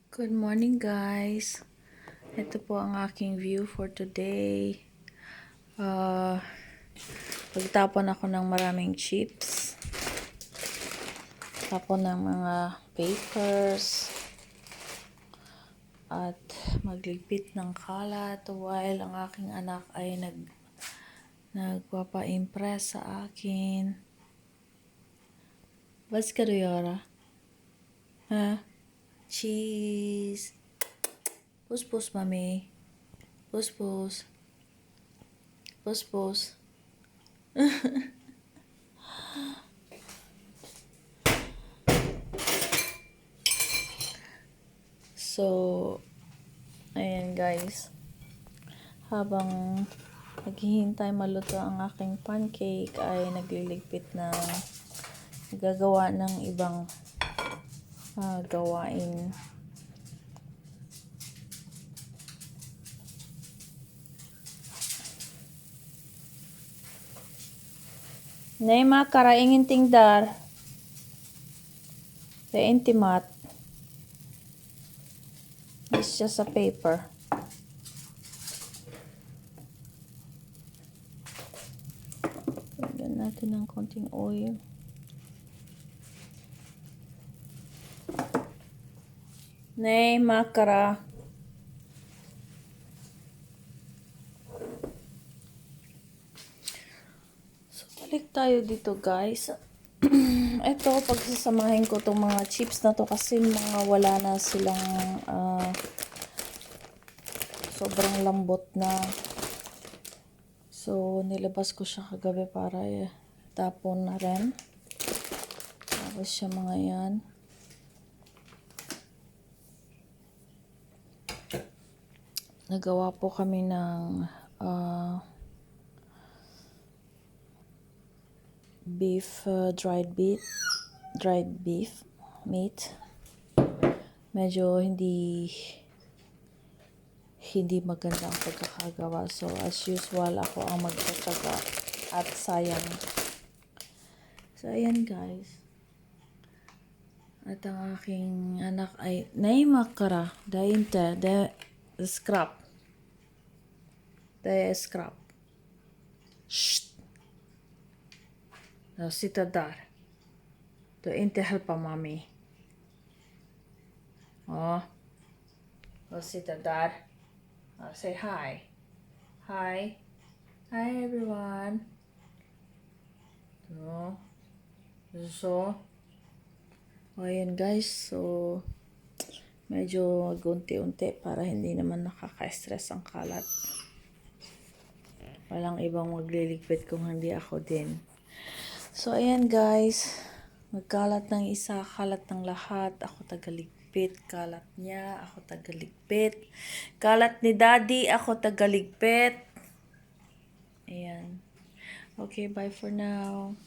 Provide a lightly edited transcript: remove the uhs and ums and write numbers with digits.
Good morning guys. Ito po ang aking view for today. Pagtapon ako ng maraming chips. Tapon ng mga papers. At magligpit ng kalat while ang aking anak ay nagpapa-impress sa akin. Vad ska du göra? Ha? Cheese. Puss puss mami. Puss puss. Puss puss. So, ayan guys. Habang naghihintay maluto ang aking pancake ay nagliligpit na gagawa ng ibang gawain. Neymar kara ingenting där. Det är inte mat. It's just a paper. Lagyan natin ng konting oil. Neymar kara. So, balik tayo dito guys. Ito, pagsasamahin ko itong mga chips na to kasi mga wala na silang sobrang lambot na. So, nilabas ko siya kagabi para tapon na rin. Tapos siya mga yan. Nagawa po kami ng dried beef meat. Medyo hindi maganda ang pagkakagawa. So, as usual, ako ang magtataga at sayang. So, ayan guys. At ang aking anak ay Neymar kara. Det är inte. Det är skrap. Det är skrap. Shh. Jag sitter där. Du inte hjälpa mami. Ja. Jag sitter där. I'll say hi. Hi. Hi everyone. So. Ayan guys. So, medyo unti-unti para hindi naman nakaka-stress ang kalat. Walang ibang magliligpit kung hindi ako din. So, ayan guys. Magkalat ng isa, kalat ng lahat. Ako tagaligpit. Kalat niya, ako tagaligpit. Kalat ni daddy, ako tagaligpit. Ayan. Okay, bye for now.